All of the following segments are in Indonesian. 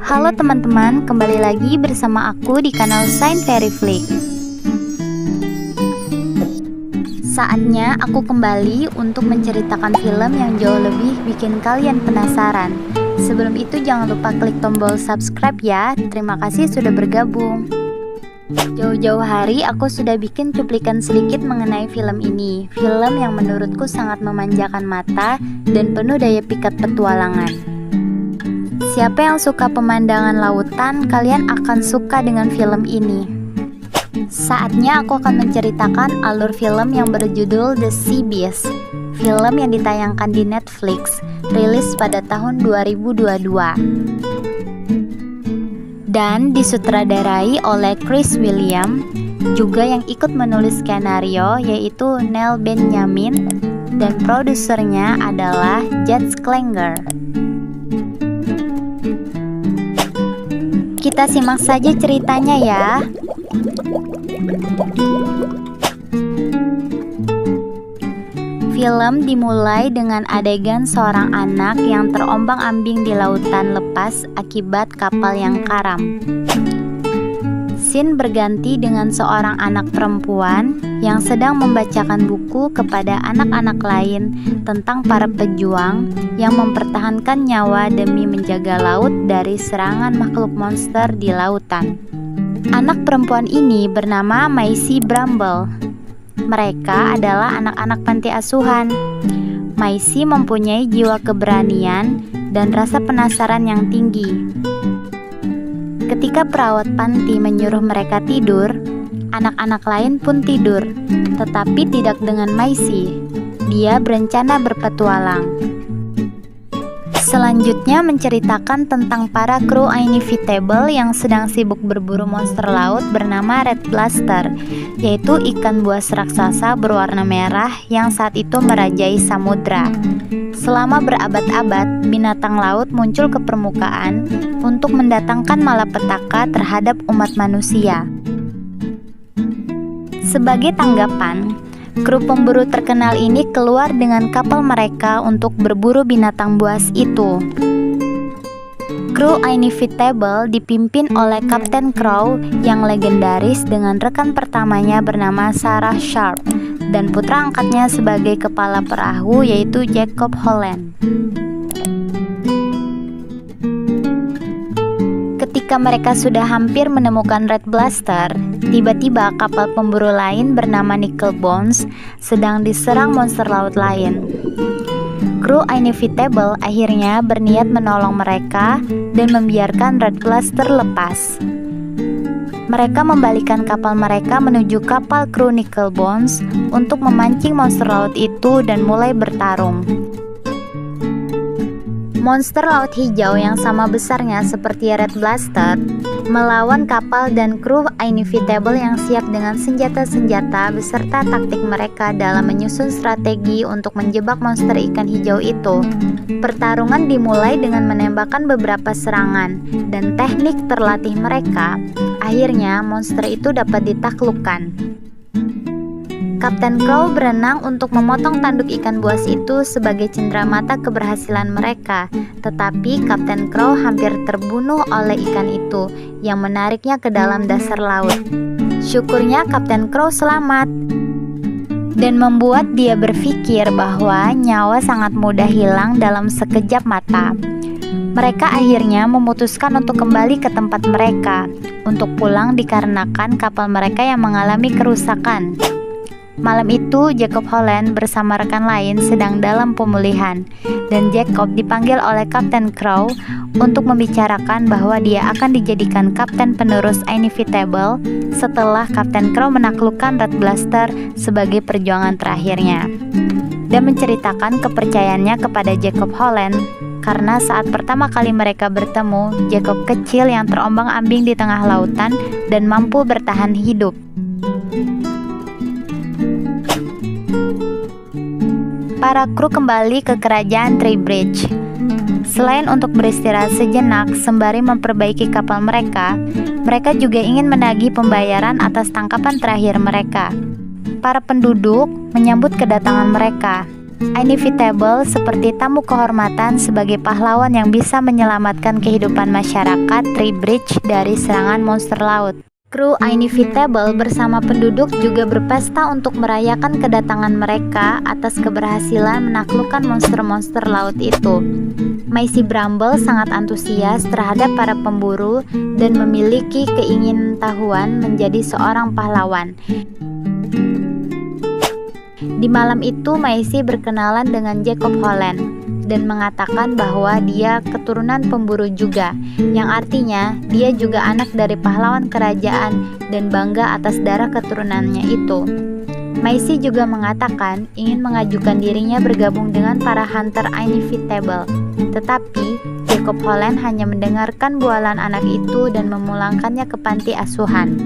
Halo teman-teman, kembali lagi bersama aku di kanal Science Fairy Flick. Saatnya aku kembali untuk menceritakan film yang jauh lebih bikin kalian penasaran. Sebelum itu jangan lupa klik tombol subscribe ya. Terima kasih sudah bergabung. Jauh-jauh hari aku sudah bikin cuplikan sedikit mengenai film ini. Film yang menurutku sangat memanjakan mata dan penuh daya pikat petualangan. Siapa yang suka pemandangan lautan, kalian akan suka dengan film ini. Saatnya aku akan menceritakan alur film yang berjudul The Sea Beast. Film yang ditayangkan di Netflix, rilis pada tahun 2022. Dan disutradarai oleh Chris William, juga yang ikut menulis skenario yaitu Neil Benjamin, dan produsernya adalah Judge Klenger. Kita simak saja ceritanya ya. Film dimulai dengan adegan seorang anak yang terombang-ambing di lautan lepas akibat kapal yang karam. Scene berganti dengan seorang anak perempuan yang sedang membacakan buku kepada anak-anak lain tentang para pejuang yang mempertahankan nyawa demi menjaga laut dari serangan makhluk monster di lautan. Anak perempuan ini bernama Maisie Bramble. Mereka adalah anak-anak panti asuhan. Maisie mempunyai jiwa keberanian dan rasa penasaran yang tinggi. Ketika perawat panti menyuruh mereka tidur, anak-anak lain pun tidur, tetapi tidak dengan Maisie. Dia berencana berpetualang. Selanjutnya menceritakan tentang para kru Inevitable yang sedang sibuk berburu monster laut bernama Red Blaster, yaitu ikan buas raksasa berwarna merah yang saat itu merajai samudra. Selama berabad-abad, binatang laut muncul ke permukaan untuk mendatangkan malapetaka terhadap umat manusia. Sebagai tanggapan, kru pemburu terkenal ini keluar dengan kapal mereka untuk berburu binatang buas itu. Kru Inevitable dipimpin oleh Kapten Crow yang legendaris dengan rekan pertamanya bernama Sarah Sharp dan putra angkatnya sebagai kepala perahu yaitu Jacob Holland. Ketika mereka sudah hampir menemukan Red Blaster, tiba-tiba kapal pemburu lain bernama Nickel Bones sedang diserang monster laut lain. Kru Inevitable akhirnya berniat menolong mereka dan membiarkan Red Blaster lepas. Mereka membalikkan kapal mereka menuju kapal kru Nickel Bones untuk memancing monster laut itu dan mulai bertarung. Monster laut hijau yang sama besarnya seperti Red Blaster melawan kapal dan kru Inevitable yang siap dengan senjata-senjata beserta taktik mereka dalam menyusun strategi untuk menjebak monster ikan hijau itu. Pertarungan dimulai dengan menembakkan beberapa serangan dan teknik terlatih mereka. Akhirnya monster itu dapat ditaklukkan. Kapten Crow berenang untuk memotong tanduk ikan buas itu sebagai cenderamata keberhasilan mereka, tetapi Kapten Crow hampir terbunuh oleh ikan itu yang menariknya ke dalam dasar laut. Syukurnya Kapten Crow selamat dan membuat dia berpikir bahwa nyawa sangat mudah hilang dalam sekejap mata. Mereka akhirnya memutuskan untuk kembali ke tempat mereka untuk pulang dikarenakan kapal mereka yang mengalami kerusakan. Malam itu Jacob Holland bersama rekan lain sedang dalam pemulihan dan Jacob dipanggil oleh Kapten Crow untuk membicarakan bahwa dia akan dijadikan kapten penerus Inevitable setelah Kapten Crow menaklukkan Red Blaster sebagai perjuangan terakhirnya, dan menceritakan kepercayaannya kepada Jacob Holland karena saat pertama kali mereka bertemu, Jacob kecil yang terombang-ambing di tengah lautan dan mampu bertahan hidup. Para kru kembali ke kerajaan Treebridge. Selain untuk beristirahat sejenak sembari memperbaiki kapal mereka, mereka juga ingin menagih pembayaran atas tangkapan terakhir mereka. Para penduduk menyambut kedatangan mereka. Inevitable seperti tamu kehormatan sebagai pahlawan yang bisa menyelamatkan kehidupan masyarakat Tree Bridge dari serangan monster laut. Kru Inevitable bersama penduduk juga berpesta untuk merayakan kedatangan mereka atas keberhasilan menaklukkan monster-monster laut itu. Maisy Bramble sangat antusias terhadap para pemburu dan memiliki keingintahuan menjadi seorang pahlawan. Di malam itu, Maisy berkenalan dengan Jacob Holland dan mengatakan bahwa dia keturunan pemburu juga, yang artinya dia juga anak dari pahlawan kerajaan dan bangga atas darah keturunannya itu. Maisy juga mengatakan ingin mengajukan dirinya bergabung dengan para hunter Inevitable, tetapi Jacob Holland hanya mendengarkan bualan anak itu dan memulangkannya ke panti asuhan.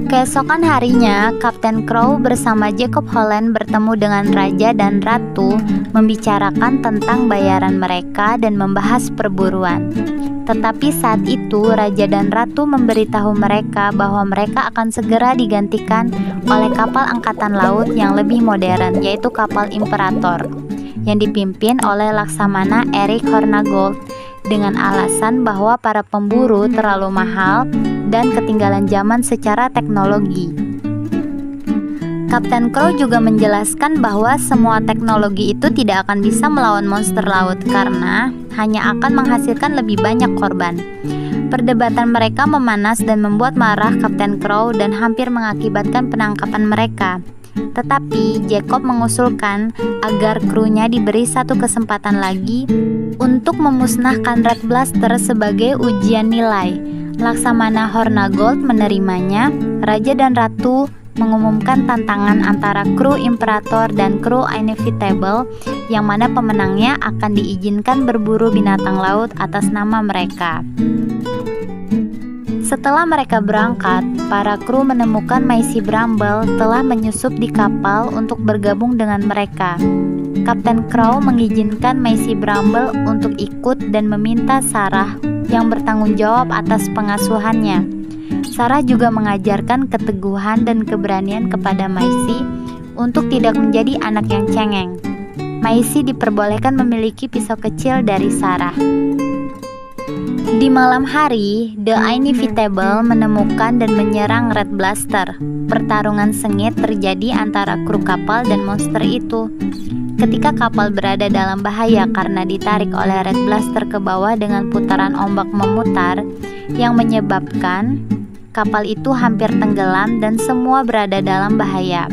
Keesokan harinya, Kapten Crow bersama Jacob Holland bertemu dengan Raja dan Ratu, membicarakan tentang bayaran mereka dan membahas perburuan. Tetapi saat itu, Raja dan Ratu memberitahu mereka bahwa mereka akan segera digantikan oleh kapal angkatan laut yang lebih modern, yaitu kapal Imperator, yang dipimpin oleh Laksamana Eric Hornagold, dengan alasan bahwa para pemburu terlalu mahal dan ketinggalan zaman secara teknologi. Kapten Crow juga menjelaskan bahwa semua teknologi itu tidak akan bisa melawan monster laut karena hanya akan menghasilkan lebih banyak korban. Perdebatan mereka memanas dan membuat marah Kapten Crow dan hampir mengakibatkan penangkapan mereka. Tetapi Jacob mengusulkan agar krunya diberi satu kesempatan lagi untuk memusnahkan Red Blaster sebagai ujian nilai. Laksamana Hornagold menerimanya. Raja dan Ratu mengumumkan tantangan antara kru Imperator dan kru Inevitable, yang mana pemenangnya akan diizinkan berburu binatang laut atas nama mereka. Setelah mereka berangkat, para kru menemukan Maisy Bramble telah menyusup di kapal untuk bergabung dengan mereka. Kapten Crow mengizinkan Maisy Bramble untuk ikut dan meminta Sarah yang bertanggung jawab atas pengasuhannya. Sarah juga mengajarkan keteguhan dan keberanian kepada Maisy untuk tidak menjadi anak yang cengeng. Maisy diperbolehkan memiliki pisau kecil dari Sarah. Di malam hari, The Inevitable menemukan dan menyerang Red Blaster. Pertarungan sengit terjadi antara kru kapal dan monster itu. Ketika kapal berada dalam bahaya karena ditarik oleh Red Blaster ke bawah dengan putaran ombak memutar yang menyebabkan kapal itu hampir tenggelam dan semua berada dalam bahaya.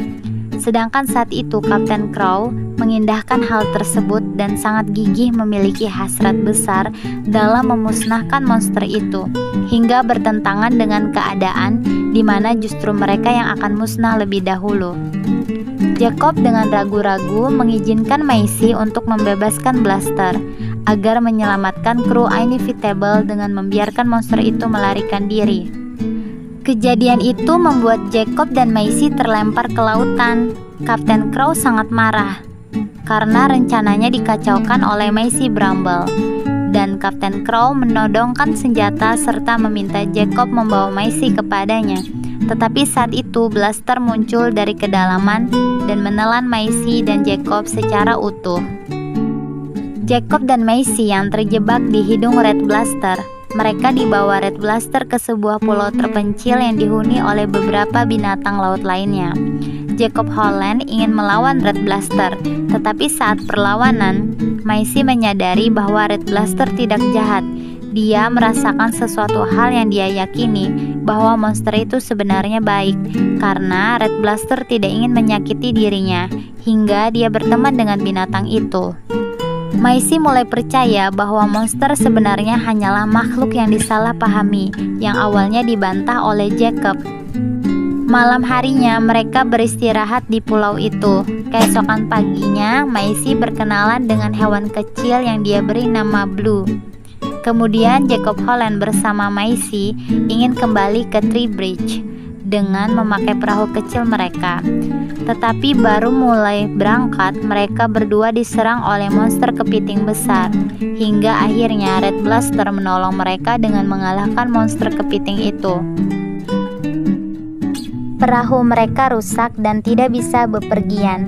Sedangkan saat itu Kapten Crow mengindahkan hal tersebut dan sangat gigih memiliki hasrat besar dalam memusnahkan monster itu, hingga bertentangan dengan keadaan di mana justru mereka yang akan musnah lebih dahulu. Jacob dengan ragu-ragu mengizinkan Maisy untuk membebaskan Blaster agar menyelamatkan kru Inevitable dengan membiarkan monster itu melarikan diri. Kejadian itu membuat Jacob dan Maisy terlempar ke lautan. Kapten Crow sangat marah karena rencananya dikacaukan oleh Maisy Bramble, dan Kapten Crow menodongkan senjata serta meminta Jacob membawa Maisy kepadanya. Tetapi saat itu Blaster muncul dari kedalaman dan menelan Maisy dan Jacob secara utuh. Jacob dan Maisy yang terjebak di hidung Red Blaster. Mereka dibawa Red Blaster ke sebuah pulau terpencil yang dihuni oleh beberapa binatang laut lainnya. Jacob Holland ingin melawan Red Blaster, tetapi saat perlawanan, Maisy menyadari bahwa Red Blaster tidak jahat. Dia merasakan sesuatu hal yang dia yakini, bahwa monster itu sebenarnya baik, karena Red Blaster tidak ingin menyakiti dirinya, hingga dia berteman dengan binatang itu. Maisy mulai percaya bahwa monster sebenarnya hanyalah makhluk yang disalahpahami, yang awalnya dibantah oleh Jacob. Malam harinya mereka beristirahat di pulau itu. Keesokan paginya, Maisy berkenalan dengan hewan kecil yang dia beri nama Blue. Kemudian Jacob Holland bersama Maisy ingin kembali ke Tree Bridge dengan memakai perahu kecil mereka. Tetapi baru mulai berangkat, mereka berdua diserang oleh monster kepiting besar, hingga akhirnya Red Blaster menolong mereka dengan mengalahkan monster kepiting itu. Perahu mereka rusak dan tidak bisa bepergian.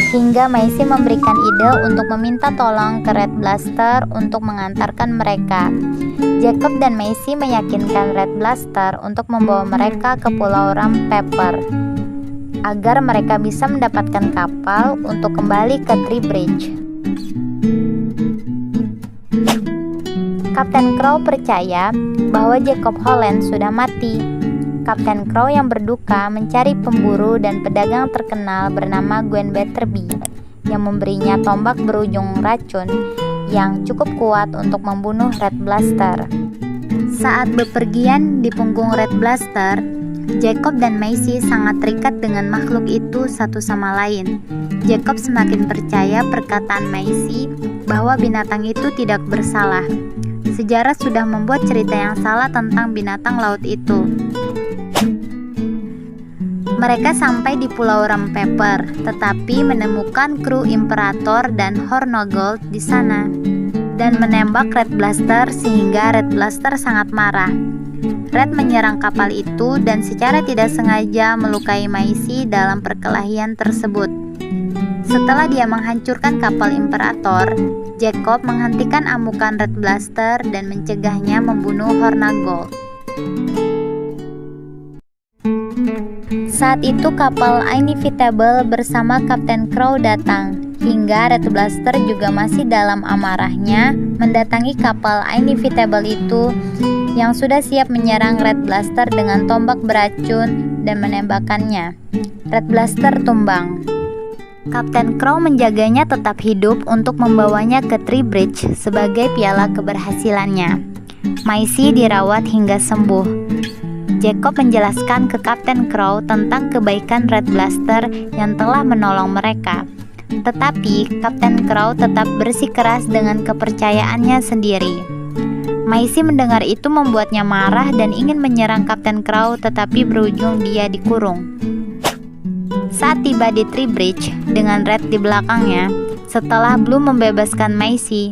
Hingga Maisie memberikan ide untuk meminta tolong ke Red Blaster untuk mengantarkan mereka. Jacob dan Maisie meyakinkan Red Blaster untuk membawa mereka ke Pulau Rum Pepper agar mereka bisa mendapatkan kapal untuk kembali ke Tree Bridge. Kapten Crow percaya bahwa Jacob Holland sudah mati. Kapten Crow yang berduka mencari pemburu dan pedagang terkenal bernama Gwen Batterby yang memberinya tombak berujung racun yang cukup kuat untuk membunuh Red Blaster. Saat bepergian di punggung Red Blaster, Jacob dan Maisie sangat terikat dengan makhluk itu satu sama lain. Jacob semakin percaya perkataan Maisie bahwa binatang itu tidak bersalah. Sejarah sudah membuat cerita yang salah tentang binatang laut itu. Mereka sampai di Pulau Rum Pepper, tetapi menemukan kru Imperator dan Hornogold di sana dan menembak Red Blaster sehingga Red Blaster sangat marah. Red menyerang kapal itu dan secara tidak sengaja melukai Maisie dalam perkelahian tersebut. Setelah dia menghancurkan kapal Imperator, Jacob menghentikan amukan Red Blaster dan mencegahnya membunuh Hornogold. Saat itu kapal Inevitable bersama Kapten Crow datang, hingga Red Blaster juga masih dalam amarahnya mendatangi kapal Inevitable itu yang sudah siap menyerang Red Blaster dengan tombak beracun dan menembakkannya. Red Blaster tumbang. Kapten Crow menjaganya tetap hidup untuk membawanya ke Tree Bridge sebagai piala keberhasilannya. Maisie dirawat hingga sembuh. Jacob menjelaskan ke Kapten Crow tentang kebaikan Red Blaster yang telah menolong mereka. Tetapi Kapten Crow tetap bersikeras dengan kepercayaannya sendiri. Maisie mendengar itu membuatnya marah dan ingin menyerang Kapten Crow, tetapi berujung dia dikurung. Saat tiba di Tree Bridge dengan Red di belakangnya, setelah Blue membebaskan Maisie,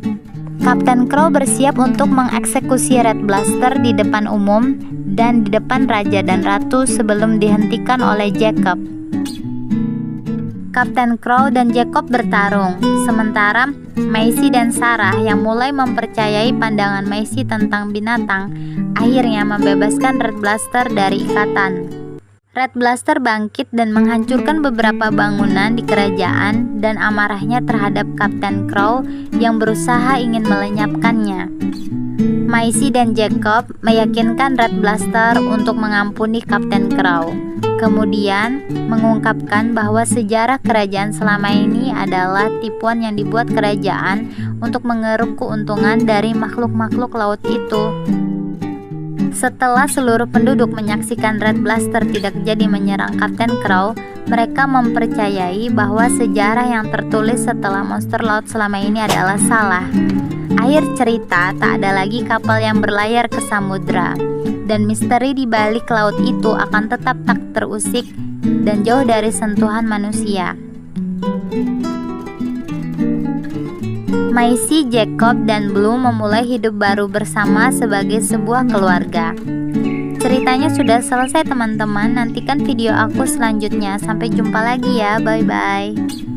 Kapten Crow bersiap untuk mengeksekusi Red Blaster di depan umum dan di depan Raja dan Ratu sebelum dihentikan oleh Jacob. Kapten Crow dan Jacob bertarung, sementara Maisie dan Sarah yang mulai mempercayai pandangan Maisie tentang binatang, akhirnya membebaskan Red Blaster dari ikatan. Red Blaster bangkit dan menghancurkan beberapa bangunan di kerajaan dan amarahnya terhadap Kapten Crow yang berusaha ingin melenyapkannya. Maisie dan Jacob meyakinkan Red Blaster untuk mengampuni Kapten Crow. Kemudian mengungkapkan bahwa sejarah kerajaan selama ini adalah tipuan yang dibuat kerajaan untuk mengeruk keuntungan dari makhluk-makhluk laut itu. Setelah seluruh penduduk menyaksikan Red Blaster tidak jadi menyerang Kapten Crow, mereka mempercayai bahwa sejarah yang tertulis setelah monster laut selama ini adalah salah. Akhir cerita, tak ada lagi kapal yang berlayar ke samudra, dan misteri di balik laut itu akan tetap tak terusik dan jauh dari sentuhan manusia. Maisie, Jacob, dan Blue memulai hidup baru bersama sebagai sebuah keluarga. Ceritanya sudah selesai teman-teman, nantikan video aku selanjutnya. Sampai jumpa lagi ya, bye-bye.